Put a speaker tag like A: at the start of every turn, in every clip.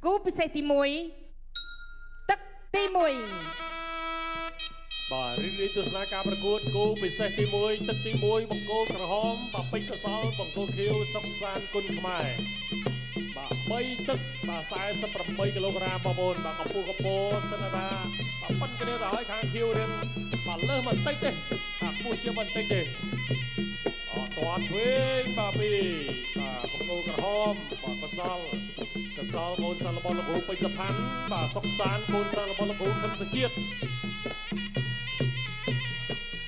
A: គូពិសេសទី1ទឹកទី1
B: បាទរីករាយទស្សនាការប្រកួតគូពិសេសទី1ទឹកទី1បង្គោលក្រហមបាទពេជ្រកសលបង្គោលខៀវសុកសានគុណខ្មែរបាទ3ទឹកបាទ48គីឡូក្រាមបងប្អូនបាទកម្ពស់កពោសិនថាបាទប៉ុនគ្នាទៅឲ្យខាងខៀវរៀងបាទលើសបន្តិចទេបាទខ្ពស់ជាងបន្តិចទេអត់ទាន់ឆ្វេងបាទពីបាទបង្គោលក្រហមបាទកសលកូនសិនរបស់លោកគ្រូពេជ្រសុផាន់បាទសុកសានកូនសិនរបស់លោកគ្រូខឹមសុជាតិ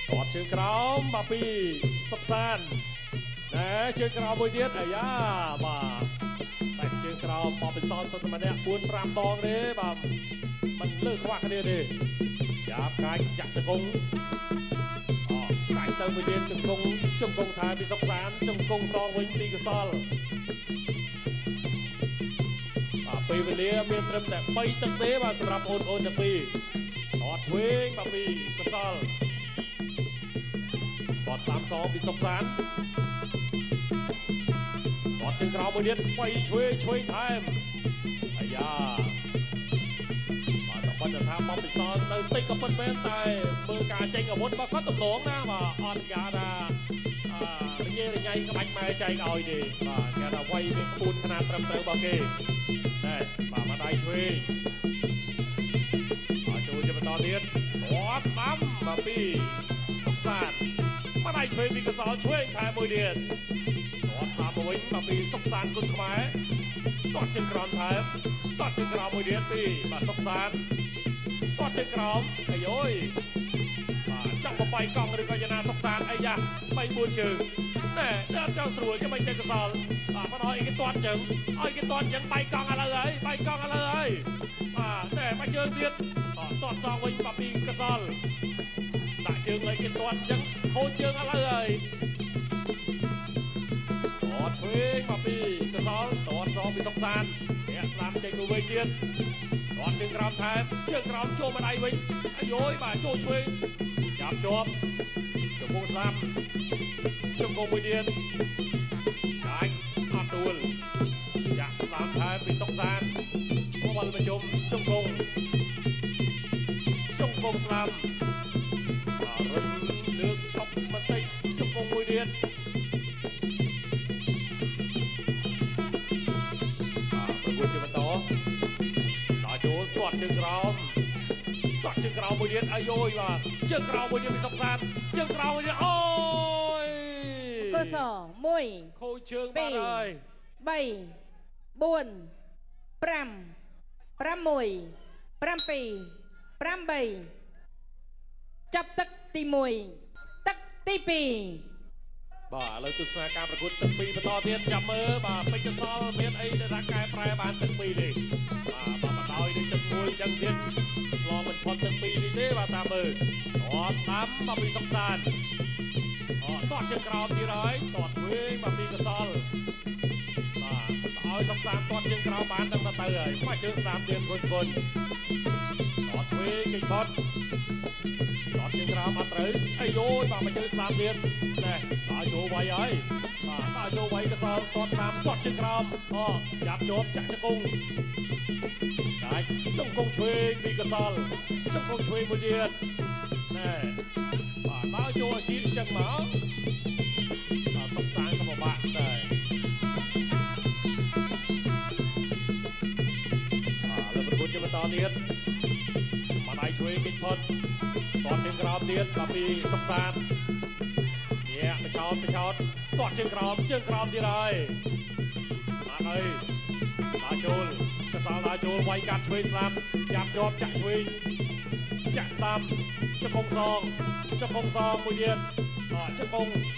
B: គាត់ជើងក្រោមបាទពីសុកសានណែជើងក្រោមមួយទៀតអាយ៉ាបាទតែជើងក្រោមបបិសលសុទ្ធតែម្នាក់ 4-5 ដងទេបាទមិនលើខ្វះគ្នាទេយ៉ាប់កាយចាក់ជង្គង់កាយទៅមួយទៀតជង្គង់ថែពីសុកសានជង្គង់សងវិញពីកសលបាទពេលវេលាមានត្រឹមតែ3ទឹកទេបាទសម្រាប់បងប្អូនទាំងពីរអត់ឆ្វេងបាទពីកសលគាត់32ពីសុកសានគាត់ជើងក្រោមមួយទៀត3ឆ្វេងថែមអាយ៉ាបាទតែប៉ុន្តែថាបបិសលនៅតិចក៏ប៉ុន្តែតែមើលការចេញអាវុធរបស់គាត់ទំនងណាបាទអត់យ៉ាថារញ៉ៃក្បាច់ម៉ែចែកឲ្យទេបាទគេថាវាយមានខ្ពូនຂະຫນាតត្រឹមត្រូវរបស់គេណែបាទមកដៃឆ្វេងបាទចូលជាបន្តទៀតគាត់ស្ដាំបាទពីសុកសានមកដៃឆ្វេងពីកសលឆ្វេងថែមួយទៀតគាត់ស្ដាំមកវិញមកពីសុកសានគុណខ្មែរគាត់ជើងក្រោមថែមគាត់ជើងក្រោមមួយទៀតពីបាទសុកសានគាត់ជើងក្រោមអាយយបាទចង់បបាយកង់ឬក៏យ៉ាងណាសុកសានអីយ៉ា3-4ជើងណែដល់ចង់ស្រួលយ៉ាងម៉េចទៅកសលបាទមិនឲ្យគេទាត់ចឹងឲ្យគេទាត់ចឹងបាយកង់ឥឡូវហើយបាទតែមកជើងទៀតទាត់សងវិញបាទពីកសលដាក់ជើងឲ្យគេទាត់ចឹងហូរជើងឥឡូវហើយទាត់ឆ្វេងមកពីកសលទាត់សងពីសុកសានអ្នកស្ដាំចេញទៅវិញទៀតទាត់ជើងក្រោមថែមជើងក្រោមចូលមកដៃវិញអាយយបាទចូលឆ្វេងចាប់ជាប់ជង្គង់ស្ដាំជង្គង់មួយទៀតចាញ់អត់ដួលចាក់ស្ដាំថែមពីសុកសានមកវល់ប្រជុំជង្គង់ស្ដាំរឹងលើកថប់បន្តិចជង្គង់មួយទៀតប្រគួតជាបន្តដល់ចូលទាត់ជើងក្រោមមួយទៀតអាយយបាទជើងក្រោមមួយទៀតពីសុកសានជើងក្រោមមួយទៀតអូយក
A: ស1
B: ខូចជើងបាត់ហើយ
A: 3 4 5 6 7 8ចាប់ទឹកទី1ទឹកទី2
B: បាទឥឡូវទស្សនាការប្រកួតទឹក2បន្តទៀតចាំមើលបាទពេជ្រកសលមានអីដែលថាកែប្រែបានទឹក2នេះបាទមកដោយនឹងទឹក1អញ្ចឹងទៀតឆ្លងមិនផុតទឹក2នេះទេបាទតាមមើលស្ដាំបាទពីសុកសានទាត់ជើងក្រោមទៀតហើយទាត់វិញបាទពីកសលបាទឲ្យសុកសានទាត់ជើងក្រោមបានដឹងទៅហើយមកជើងស្ដាំទៀតគុណទាត់វិញគេផុតទាត់ជើងក្រោមអត់ត្រូវអាយយបាទមកជើងស្ដាំទៀតណែដល់ចូលវាយហើយបាទដល់ចូលវាយកសលទាត់ស្ដាំទាត់ជើងក្រោមចាប់ជាប់ចាក់ជង្គង់កាច់ជង្គង់ឆ្វេងពីកសលជង្គង់ឆ្វេងមួយទៀតណែបាទដល់ចូលឲ្យទៀតចឹងមកដល់សុកសានក៏ពិបាកដែរបាទលើប្រគួតជាបន្តទៀតមកដៃឆ្វេងគេផុតទាត់ជើងក្រោមទៀតដល់ពីសុកសាននេះបចោតទាត់ជើងក្រោមទៀតហើយបាទហើយដល់ចូលកសលដល់ចូលវាយកាត់ឆ្វេងស្ដាំចាប់ជាប់ចាក់ឆ្វេងចាក់ស្ដាំជង្គង់សងមួយទៀតជង្គង់ប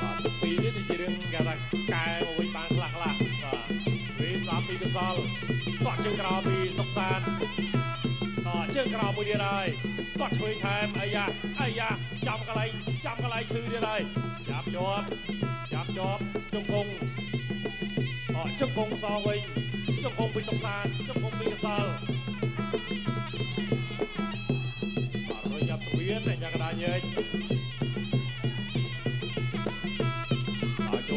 B: ាទពីរនេះជារឿងគេថាកែមកវិញបានខ្លះបាទវាស្ដាំពីកសលទាត់ជើងក្រោមពីសុកសានជើងក្រោមមួយទៀតហើយទាត់ឆ្វេងថែមអាយ៉ាចាំកន្លែងឈឺទៀតហើយចាប់ជាប់ជង្គង់សងវិញជង្គង់ពីសុកសានជង្គង់ពីកសលបាទរយយ៉ាប់ស្វៀនយ៉ាងកដាញែក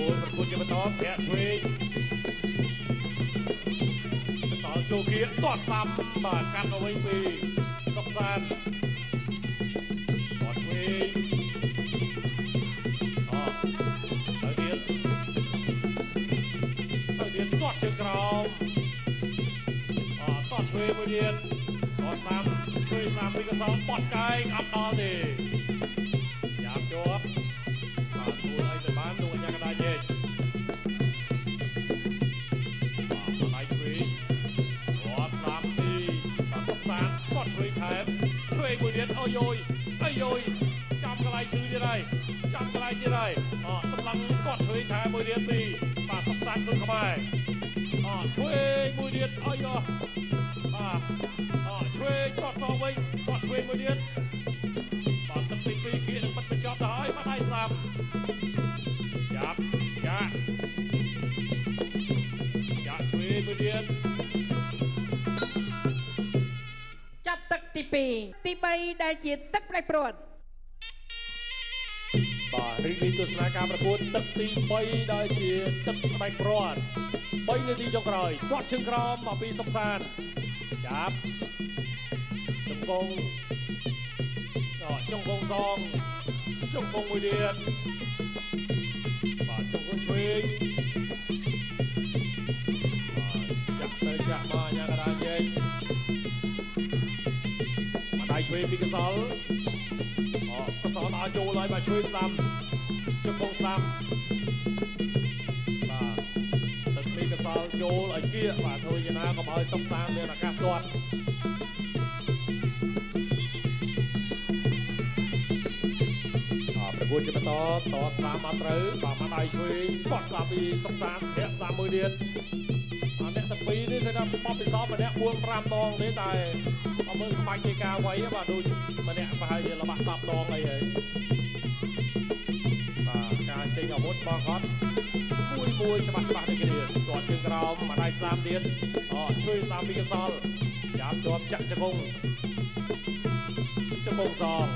B: ចូលប្រគួតជាបន្តធាក់ឆ្វេងសល់ចូលគៀកទាត់ស្ដាំបាទកាត់មកវិញពីសុកសានទាត់ឆ្វេងទៅទៀតទាត់ជើងក្រោមទាត់ឆ្វេងមួយទៀតទាត់ស្ដាំឆ្វេងស្ដាំពីកសលបត់កាយអត់ដល់ទេចាប់ជាប់បាទគួរឲ្យទៅបានលោកអញ្ញាកដាជេកបាទដៃឆ្វេងទាត់ស្ដាំពីបាទសុកសានទាត់ឆ្វេងថែមឆ្វេងមួយទៀតអូយអូយចាំកន្លែងឈឺទៀតហើយសម្លឹងទាត់ឆ្វេងថែមមួយទៀតពីបាទសុកសានគុណខ្មែរឆ្វេងមួយទៀតអូយបាទឆ្វេងទាត់សងវិញទាត់ឆ្វេងមួយទៀតបាទទឹកទី2គៀកនឹងបិទបញ្ចប់ទៅហើយបាត់ដៃស្ដាំចាប់ឆ្វេងមួយទៀត
A: ចាប់ទឹកទី2ទី3ដែលជាទឹកផ្ដាច់ព្រាត់
B: បាទរីករាយទស្សនាការប្រកួតទឹកទី3ដែលជាទឹកផ្ដាច់ព្រាត់3នាទីចុងក្រោយទាត់ជើងក្រោមមកពីសុកសានចាប់ជង្គង់សងជង្គង់មួយទៀតបាទជង្គង់ឆ្វេងបាទចាក់ទៅចាក់មកអញ្ញាកដាជេកមកដៃឆ្វេងពីកសលដល់ចូលហើយបាទឆ្វេងស្ដាំជង្គង់ស្ដាំបាទទឹកពីកសលចូលឲ្យគៀកបាទធ្វើយ៉ាងណាកុំឲ្យសុកសានមានឱកាសទាត់ប្រគួតជាបន្តតស្ដាំមកត្រូវបាទមកដៃឆ្វេងគាត់ស្ដាំពីសុកសានធាក់ស្ដាំមួយទៀតអ្នកទាំងពីរនេះគឺថាបបពិសោធន៍ម្នាក់ 4-5 ដងទេតែអត់មើលខ្មាច់ទេការໄວបាទដូចម្នាក់ប្រហែលជាល្បាក់10ដងអីហើយបាទការចេញអាវុធបងគាត់មួយច្បាស់ដូចគ្នាទាត់ជើងក្រោមមកដៃស្ដាំទៀតឆ្វេងស្ដាំពីកសលចាប់ជាប់ចាក់ជង្គង់សង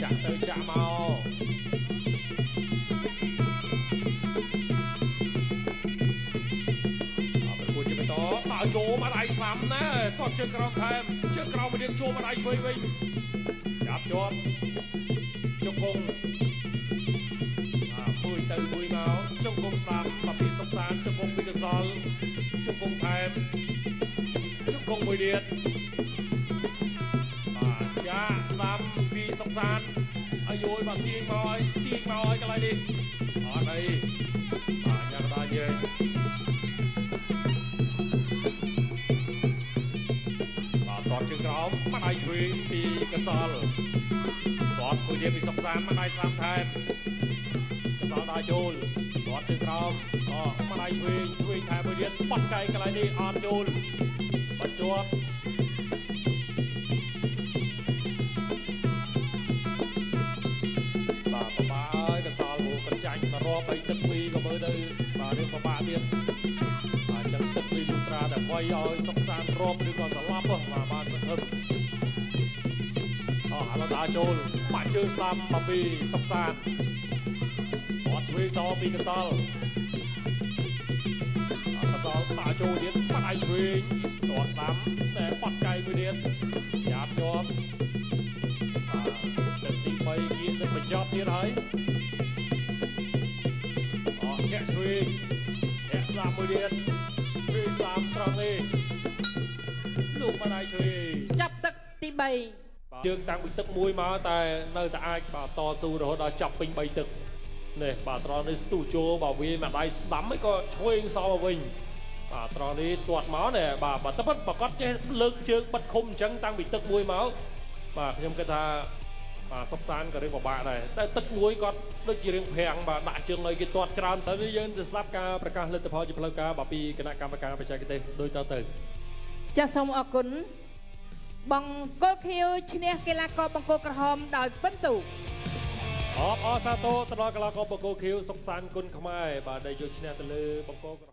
B: ចាក់ទៅចាក់មកប្រគួតជាបន្តដល់ចូលមកដៃស្ដាំណាទាត់ជើងក្រោមថែមជើងក្រោមមកទៀតចូលមកដៃឆ្វេងវិញចាប់ជាប់ជង្គង់មួយទៅមួយមកជង្គង់ស្ដាំមកពីសុកសានជង្គង់ពីកសលជង្គង់ថែមជង្គង់មួយទៀតបាទចាក់ស្ដាំពីសុកសានអាយបាទទាញមកឲ្យកន្លែងនេះអត់អីបាទញ៉ាំដល់យើងបាទតតជើងក្រោមមកដៃឆ្វេងពីកសលតតមួយទៀតពីសុកសានមកដៃស្ដាំថែមកសលដល់ចូលតតជើងក្រោមមកដៃឆ្វេងថែមមួយទៀតបត់កែងកន្លែងនេះអត់ចូលបាត់ជាប់រាប់ឲ្យទឹកពីក៏មើលទៅបាទរឿងពិបាកទៀតបាទចឹងទឹកពីលូត្រាតែវាយឲ្យសុកសានរាប់ឬក៏ស្លាប់បាទបានសង្ឃឹមឥឡូវដល់ចូលបាក់ជើងស្ដាំមកពីសុកសានអត់ឆ្វេងសងពីកសលដាក់ចូលទៀតបាត់ដៃឆ្វេងតស្ដាំតែបត់កៃមួយទៀតចាប់ជាប់ទឹកទី3គៀកនឹងបញ្ចប់ទៀតហើយធាក់ឆ្វេងធាក់ស្ដាំមួយទៀតឆ្វេងស្ដាំត្រង់នេះលោកបាត់ដៃឆ្វេង
A: ចាប់ទឹកទី3
B: យើងតាំងពីទឹក1មកតែនៅតែអាចបាទតស៊ូរហូតដល់ចាប់ពេញ3ទឹកនេះបាទត្រង់នេះស្ទុះចូលបាទវាមួយដៃស្ដាំឯងក៏ឆ្វេងសងមកវិញបាទត្រង់នេះទាត់មកនេះបាទតែប៉ុតប្រកាសចេះលើកជើងបិទឃុំអញ្ចឹងតាំងពីទឹក1មកបាទខ្ញុំគិតថាបាទសុកសានក៏រឿងពិបាកដែរតែទឹក1គាត់ដូចជារឿងប្រាំងបាទដាក់ជើងឲ្យគេទាត់ច្រើនទៅនេះយើងទៅស្ដាប់ការប្រកាសលទ្ធផលជាផ្លូវការបាទពីគណៈកម្មការបច្ចេកទេសដូចតទៅ
A: ចាសសូមអរគុណបង្គោលខៀវឈ្នះកីឡាករបង្គោលក្រហមដោយពិន្ទុ
B: អបអរសាទរទៅដល់កីឡាករបង្គោលខៀវសុកសានគុណខ្មែរបាទដែលយកឈ្នះទៅលើបង្គោល